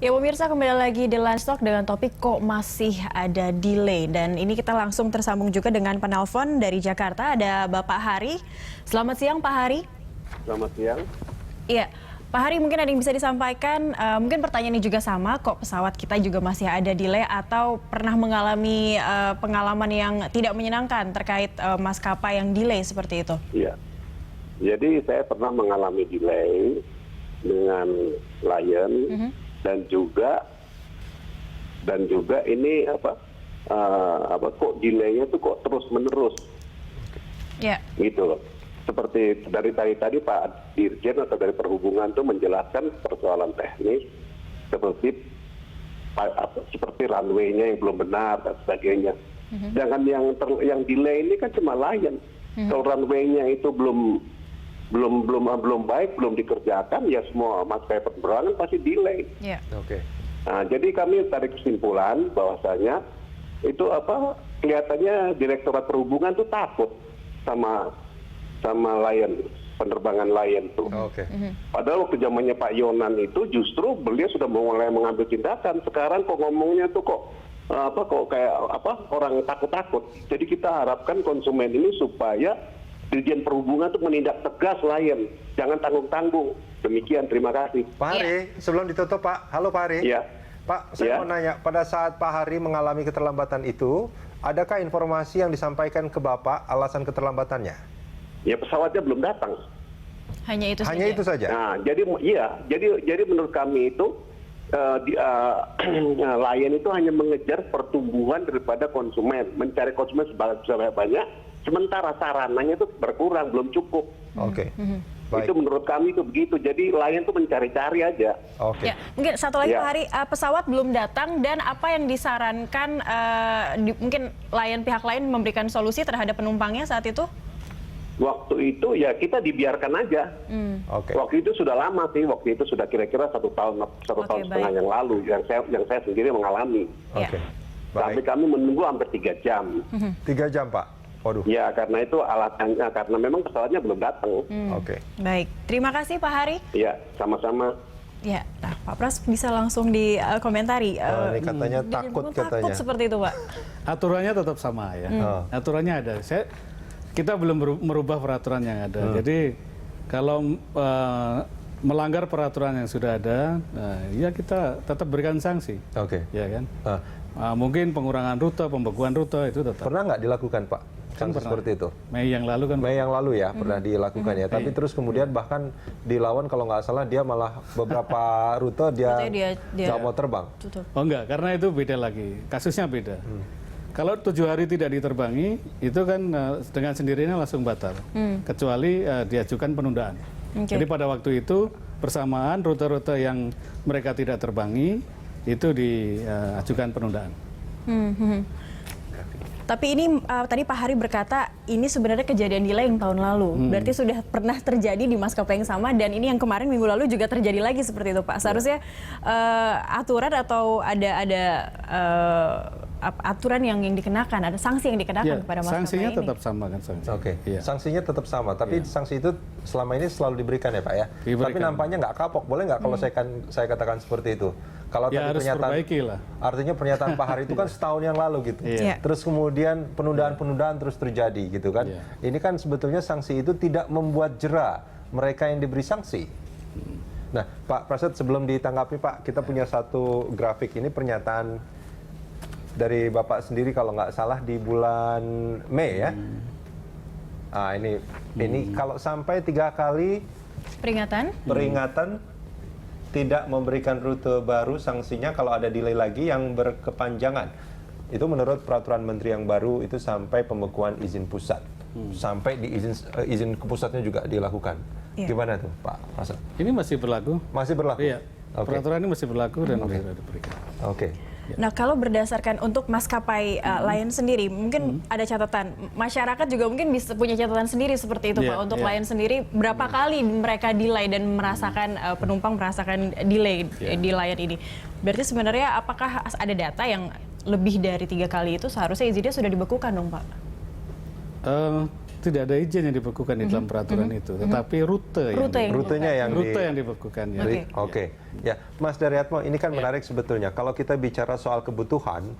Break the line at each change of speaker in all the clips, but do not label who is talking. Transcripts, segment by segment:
Ya pemirsa, kembali lagi di Lunch Talk dengan topik kok masih ada delay. Dan ini kita langsung tersambung juga dengan penelpon dari Jakarta, ada Bapak Hari. Selamat siang Pak Hari.
Selamat siang.
Iya, Pak Hari, mungkin ada yang bisa disampaikan, mungkin pertanyaan ini juga sama, kok pesawat kita juga masih ada delay atau pernah mengalami pengalaman yang tidak menyenangkan terkait maskapai yang delay seperti itu?
Iya, jadi saya pernah mengalami delay dengan Lion dan juga ini kok delaynya tuh kok terus menerus, gitu loh. Seperti dari tadi Pak Dirjen atau dari Perhubungan tuh menjelaskan persoalan teknis seperti runway-nya yang belum benar dan sebagainya. Sedangkan yang delay ini kan cuma Lion. Kalau runway-nya itu belum baik, belum dikerjakan, ya semua maskapai penerbangan pasti delay.
Oke.
Nah, jadi kami tarik kesimpulan bahwasanya itu kelihatannya Direktorat Perhubungan tuh takut sama Lion, penerbangan Lion tuh.
Oke.
Padahal waktu zamannya Pak Yonan itu justru beliau sudah mulai mengambil tindakan. Sekarang kok ngomongnya tuh kok orang takut-takut. Jadi kita harapkan konsumen ini supaya Dirjen Perhubungan itu menindak tegas Lion, jangan tanggung-tanggung. Demikian, terima kasih.
Pak Hari, sebelum ditutup Pak, halo Pak Hari.
Iya.
Pak, saya mau nanya, pada saat Pak Hari mengalami keterlambatan itu, adakah informasi yang disampaikan ke Bapak alasan keterlambatannya?
Ya, pesawatnya belum datang.
Hanya itu
Hanya
saja?
itu saja?
Nah, jadi menurut kami itu Lion itu hanya mengejar pertumbuhan daripada konsumen, mencari konsumen sebanyak, sementara sarananya itu berkurang, belum cukup.
Oke. Baik.
Itu menurut kami itu begitu. Jadi Lion itu mencari-cari aja.
Oke.
Ya, mungkin satu lagi
Ya.
Pak Hari, pesawat belum datang dan apa yang disarankan, mungkin pihak lain memberikan solusi terhadap penumpangnya saat itu?
Waktu itu ya kita dibiarkan aja.
Oke.
Waktu itu sudah lama sih. Waktu itu sudah kira-kira satu tahun setengah yang lalu yang saya sendiri mengalami.
Oke.
Sampai
Baik.
kami menunggu hampir 3 jam.
3 jam Pak? Waduh.
Ya karena itu alasannya karena memang pesawatnya belum datang.
Oke.
Baik, terima kasih Pak Hari.
Ya sama-sama.
Ya, nah Pak Pras bisa langsung dikomentari.
Ini katanya takut katanya.
Takut seperti itu Pak.
Aturannya tetap sama ya. Aturannya ada. Kita belum merubah peraturan yang ada. Jadi kalau melanggar peraturan yang sudah ada, ya kita tetap berikan sanksi.
Oke.
Ya kan. Mungkin pengurangan rute, pembekuan rute itu tetap.
Pernah nggak dilakukan Pak? Sanksi seperti itu?
Mei yang lalu kan.
Mei yang lalu ya pernah dilakukan ya. Tapi terus kemudian bahkan di Lawan kalau nggak salah dia malah beberapa rute dia nggak mau terbang.
Tutup.
Oh enggak, karena itu beda lagi. Kasusnya beda. Kalau 7 hari tidak diterbangi, itu kan dengan sendirinya langsung batal. Kecuali diajukan penundaan. Jadi pada waktu itu bersamaan rute-rute yang mereka tidak terbangi, itu diajukan penundaan.
Tapi ini tadi Pak Hari berkata ini sebenarnya kejadian delay yang tahun lalu. Berarti sudah pernah terjadi di maskapai yang sama dan ini yang kemarin minggu lalu juga terjadi lagi seperti itu Pak. Seharusnya aturan atau ada aturan yang dikenakan, ada sanksi yang dikenakan kepada maskapai
sanksinya
ini.
tetap sama kan sanksi.
Oke,
Iya.
sanksinya tetap sama, tapi sanksi itu selama ini selalu diberikan ya Pak ya.
Diberikan.
Tapi nampaknya nggak kapok, boleh nggak kalau saya katakan seperti itu? Kalau
Ya,
tadi
harus perbaiki lah.
artinya pernyataan Pak Hari itu kan setahun yang lalu gitu.
Iya.
Terus kemudian penundaan-penundaan terus terjadi gitu kan.
Iya.
Ini kan sebetulnya sanksi itu tidak membuat jera mereka yang diberi sanksi. Nah, Pak Praset sebelum ditanggapi Pak, kita punya satu grafik ini pernyataan dari Bapak sendiri kalau nggak salah di bulan Mei ya. Ah ini kalau sampai 3 kali
Peringatan?
tidak memberikan rute baru, sanksinya kalau ada delay lagi yang berkepanjangan. Itu menurut peraturan menteri yang baru itu sampai pembekuan izin pusat. Sampai di izin ke pusatnya juga dilakukan.
Iya.
Gimana tuh Pak Praset?
Ini masih berlaku.
Masih berlaku?
Iya.
Oke.
Peraturan ini masih berlaku dan sudah diberikan.
Oke.
Nah, kalau berdasarkan untuk maskapai Lion sendiri, mungkin ada catatan. Masyarakat juga mungkin bisa punya catatan sendiri seperti itu, Pak. Untuk Lion sendiri, berapa kali mereka delay dan merasakan penumpang merasakan delay di Lion ini? Berarti sebenarnya apakah ada data yang lebih dari 3 kali itu seharusnya izinnya sudah dibekukan dong, Pak?
tidak ada izin yang dibekukan di dalam peraturan itu, tetapi rutenya yang dibekukan. Ya.
Oke. Ya, Mas Daryatmo, ini kan menarik sebetulnya. Kalau kita bicara soal kebutuhan,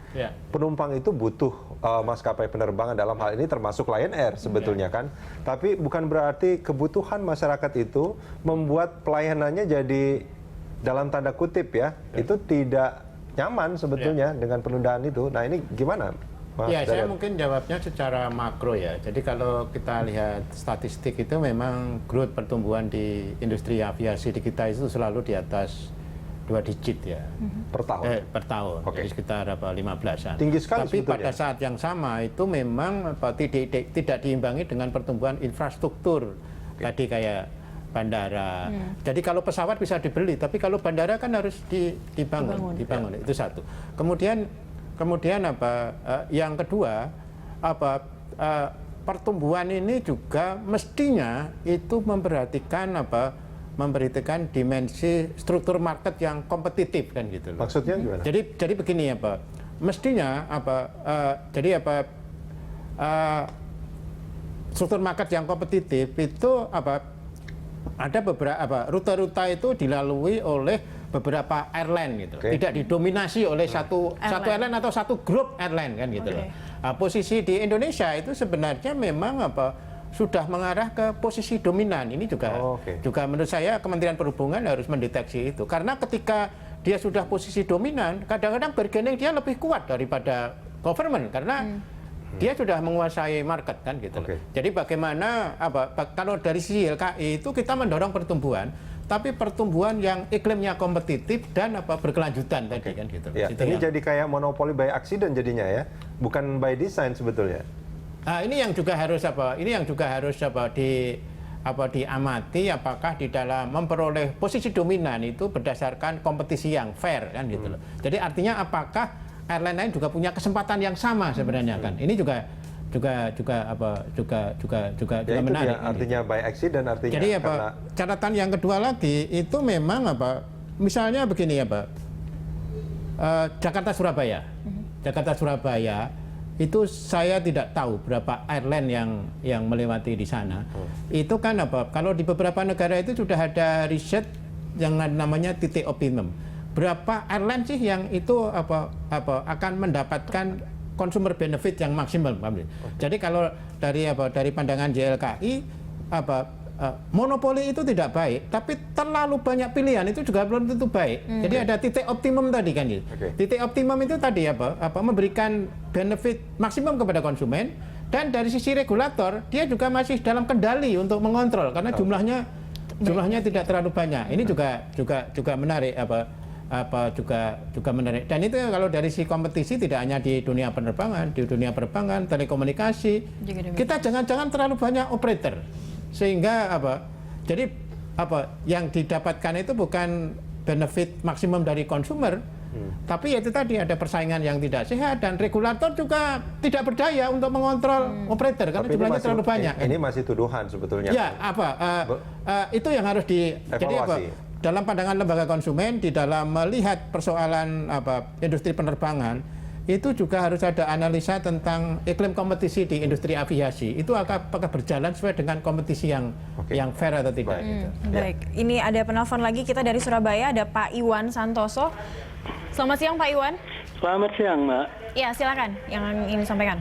penumpang itu butuh maskapai penerbangan, dalam hal ini termasuk Lion Air sebetulnya kan. Tapi bukan berarti kebutuhan masyarakat itu membuat pelayanannya jadi dalam tanda kutip ya, itu tidak nyaman sebetulnya dengan penundaan itu. Nah, ini gimana?
Ya, saya mungkin jawabnya secara makro ya. Jadi kalau kita lihat statistik itu memang growth pertumbuhan di industri aviasi di kita itu selalu di atas 2 digit ya.
Per tahun?
Per tahun, jadi sekitar 15-an.
Tinggi sekali.
Tapi pada saat yang sama itu memang tidak diimbangi dengan pertumbuhan infrastruktur. Tadi kayak bandara. Jadi kalau pesawat bisa dibeli, tapi kalau bandara kan harus dibangun. Itu satu. Kemudian yang kedua pertumbuhan ini juga mestinya itu memperhatikan dimensi struktur market yang kompetitif kan gitu loh.
Maksudnya gimana?
Jadi begini mestinya struktur market yang kompetitif itu ada beberapa rute-rute itu dilalui oleh beberapa airline gitu, tidak didominasi oleh satu airline atau satu grup airline kan gitu loh. Posisi di Indonesia itu sebenarnya memang sudah mengarah ke posisi dominan. Ini juga menurut saya Kementerian Perhubungan harus mendeteksi itu, karena ketika dia sudah posisi dominan, kadang-kadang bargaining dia lebih kuat daripada government karena dia sudah menguasai market kan gitu. Jadi bagaimana kalau dari sisi YLKI itu kita mendorong pertumbuhan, tapi pertumbuhan yang iklimnya kompetitif dan berkelanjutan tadi kan gitu.
Ya, ini jadi kayak monopoli by accident jadinya ya, bukan by design sebetulnya.
Nah, ini yang juga harus diamati apakah di dalam memperoleh posisi dominan itu berdasarkan kompetisi yang fair kan gitu loh. Jadi artinya apakah airline lain juga punya kesempatan yang sama sebenarnya kan. Ini juga menarik.
Artinya by accident artinya.
Jadi catatan yang kedua lagi itu memang misalnya begini Jakarta Surabaya itu saya tidak tahu berapa airline yang melewati di sana. Itu kan kalau di beberapa negara itu sudah ada riset yang namanya titik optimum. Berapa airline sih yang itu akan mendapatkan consumer benefit yang maksimal. Jadi kalau dari pandangan YLKI monopoli itu tidak baik, tapi terlalu banyak pilihan itu juga belum tentu baik. Jadi ada titik optimum tadi kan gitu. Titik optimum itu tadi memberikan benefit maksimum kepada konsumen, dan dari sisi regulator dia juga masih dalam kendali untuk mengontrol karena jumlahnya tidak terlalu banyak. Ini juga menarik juga menarik. Dan itu kalau dari sisi kompetisi tidak hanya di dunia penerbangan, telekomunikasi, kita jangan terlalu banyak operator. Sehingga jadi yang didapatkan itu bukan benefit maksimum dari konsumer, tapi itu tadi ada persaingan yang tidak sehat dan regulator juga tidak berdaya untuk mengontrol operator karena jumlahnya terlalu banyak.
Ini masih tuduhan sebetulnya.
Ya, itu yang harus jadi dalam pandangan lembaga konsumen di dalam melihat persoalan industri penerbangan itu juga harus ada analisa tentang iklim kompetisi di industri aviasi. Itu apakah berjalan sesuai dengan kompetisi yang fair atau tidak. Gitu.
Baik, ini ada penelpon lagi kita dari Surabaya, ada Pak Iwan Santoso. Selamat siang Pak Iwan.
Selamat siang Mbak.
Ya silakan yang ingin disampaikan.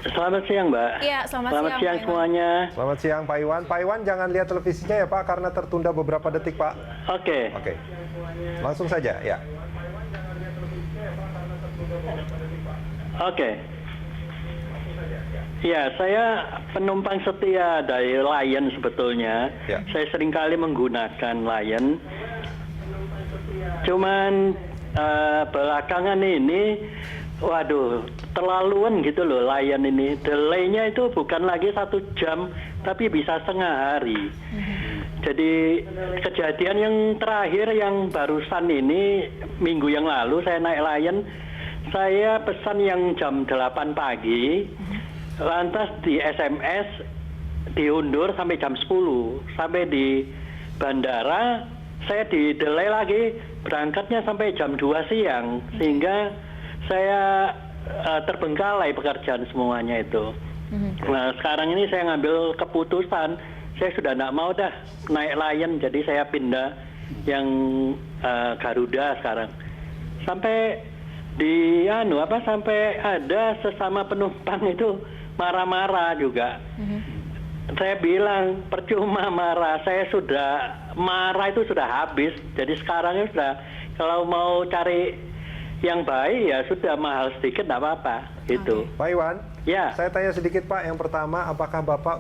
Selamat siang Mbak.
Iya, selamat
siang semuanya.
Selamat siang Pak Iwan. Pak Iwan jangan lihat televisinya ya Pak karena tertunda beberapa detik Pak.
Oke.
Langsung saja ya.
Oke. Ya, saya penumpang setia dari Lion sebetulnya.
Ya.
Saya seringkali menggunakan Lion. Cuman belakangan ini, waduh, terlaluan gitu loh Lion ini. Delay-nya itu bukan lagi 1 jam, tapi bisa setengah hari. Jadi kejadian yang terakhir yang barusan ini, minggu yang lalu saya naik Lion, saya pesan yang jam 8 pagi, lantas di SMS diundur sampai jam 10. Sampai di bandara, saya di delay lagi, berangkatnya sampai jam 2 siang. Sehingga saya terbengkalai pekerjaan semuanya itu. Nah sekarang ini saya ngambil keputusan, saya sudah tidak mau dah naik Lion, jadi saya pindah yang Garuda sekarang. Sampai sampai ada sesama penumpang itu marah-marah juga. Saya bilang percuma marah, saya sudah marah itu sudah habis. Jadi sekarang ya sudah, kalau mau cari yang baik ya sudah mahal sedikit tidak apa-apa gitu.
Pak Iwan,
Ya.
saya tanya sedikit Pak. Yang pertama, apakah Bapak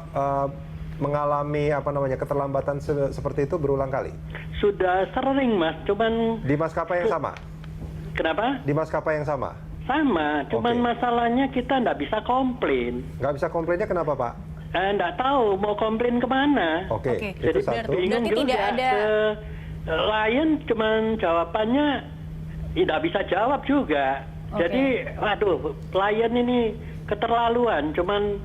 mengalami keterlambatan seperti itu berulang kali?
Sudah sering Mas, cuman
Di maskapai yang sama?
kenapa?
Di maskapai yang sama?
Sama, cuman
Oke.
masalahnya kita tidak bisa komplain.
Nggak bisa komplainnya kenapa Pak?
Tidak tahu mau komplain kemana.
Oke,
Oke.
itu
Jadi
satu.
bingung
Berarti tidak
juga.
ada-
Lion cuman jawabannya tidak bisa jawab juga.
Oke.
Jadi, waduh, Lion ini keterlaluan. Cuman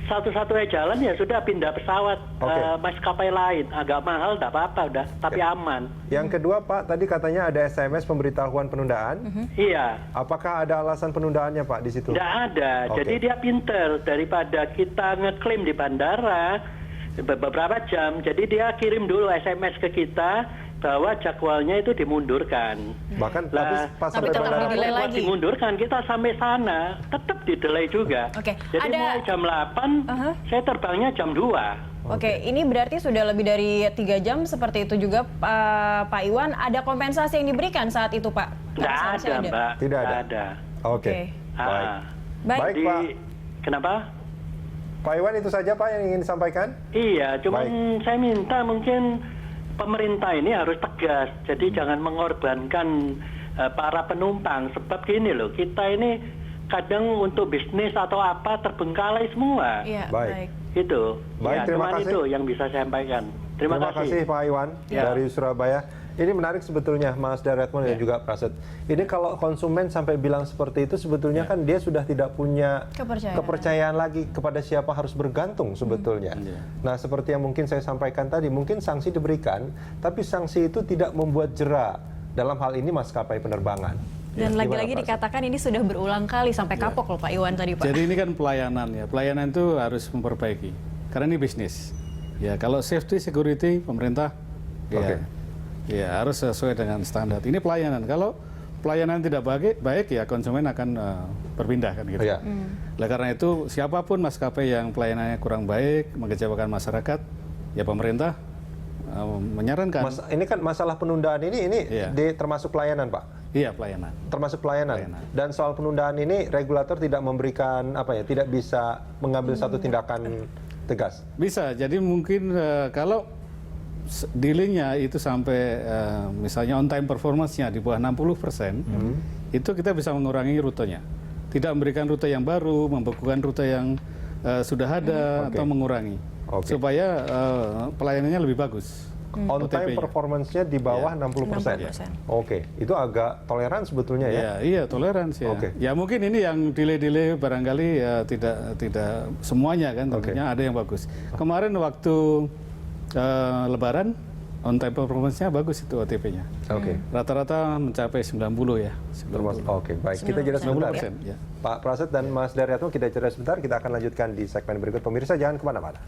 satu-satunya jalan ya sudah pindah pesawat
Oke.
maskapai lain. Agak mahal, tidak apa-apa udah, tapi aman.
Yang kedua Pak, tadi katanya ada SMS pemberitahuan penundaan.
Iya.
Apakah ada alasan penundaannya Pak di situ?
Tidak ada.
Oke.
Jadi dia pinter daripada kita ngeklaim di bandara beberapa jam. Jadi dia kirim dulu SMS ke kita bahwa jadwalnya itu dimundurkan.
Bahkan
Lah,
pas
tapi
sampai
tetap
bandara
di-delay
pun-
lagi.
dimundurkan, kita sampai sana tetap di delay juga.
Oke,
Jadi
ada-
mulai jam 8, saya terbangnya jam 2.
Oke, ini berarti sudah lebih dari 3 jam seperti itu juga Pak Iwan. Ada kompensasi yang diberikan saat itu Pak?
Tidak
Karena
ada,
seharusnya
Mbak.
Tidak
Nggak
ada. Oke.
Oke.
Baik.
Ah.
Baik.
Baik, Pak.
Kenapa?
Pak Iwan, itu saja Pak yang ingin disampaikan?
Iya, cuman saya minta mungkin pemerintah ini harus tegas. Jadi jangan mengorbankan para penumpang. Sebab gini loh, kita ini kadang untuk bisnis atau apa terbengkalai semua.
Iya,
Baik.
baik.
Itu.
Baik,
Ya,
terima
cuman
kasih.
itu yang bisa saya sampaikan. Terima kasih.
Pak Iwan
Ya.
dari Surabaya. Ini menarik sebetulnya Mas Daryatmo dan juga Praset. Ini kalau konsumen sampai bilang seperti itu sebetulnya kan dia sudah tidak punya kepercayaan lagi kepada siapa harus bergantung sebetulnya. Nah, seperti yang mungkin saya sampaikan tadi, mungkin sanksi diberikan, tapi sanksi itu tidak membuat jera dalam hal ini maskapai penerbangan.
Dan
Gimana,
lagi-lagi
Praset?
dikatakan ini sudah berulang kali sampai kapok loh Pak Iwan tadi Pak.
Jadi ini kan pelayanan ya. Pelayanan itu harus memperbaiki. Karena ini bisnis. Ya, kalau safety, security, pemerintah
Oke.
ya harus sesuai dengan standar. Ini pelayanan. Kalau pelayanan tidak baik ya konsumen akan berpindah kan gitu.
Iya.
Oleh karena itu siapapun maskapai yang pelayanannya kurang baik, mengecewakan masyarakat, ya pemerintah menyarankan.
Ini kan masalah penundaan ini
Iya.
termasuk pelayanan, Pak.
Iya, pelayanan.
Termasuk pelayanan.
Pelayanan.
Dan soal penundaan ini regulator tidak memberikan tidak bisa mengambil satu tindakan tegas.
Bisa. Jadi mungkin kalau dealing-nya itu sampai misalnya on time performance-nya di bawah 60%, itu kita bisa mengurangi rutenya. Tidak memberikan rute yang baru, membekukan rute yang sudah ada atau mengurangi.
Oke.
Supaya pelayanannya lebih bagus.
On time
OTP-nya.
performance-nya di bawah 60%.
60%.
Oke, itu agak toleran sebetulnya ya.
Iya, toleransi ya.
Oke.
Ya mungkin ini yang delay-delay barangkali ya tidak semuanya kan, tentunya ada yang bagus. Kemarin waktu Lebaran on time performance-nya bagus itu OTP-nya.
Oke.
Rata-rata mencapai 90 ya.
Termasuk. Oke, baik. Kita jeda
90%.
sebentar.
90%, ya.
Pak Praset dan Mas Daryatmo, kita jeda sebentar. Kita akan lanjutkan di segmen berikut. Pemirsa jangan kemana-mana.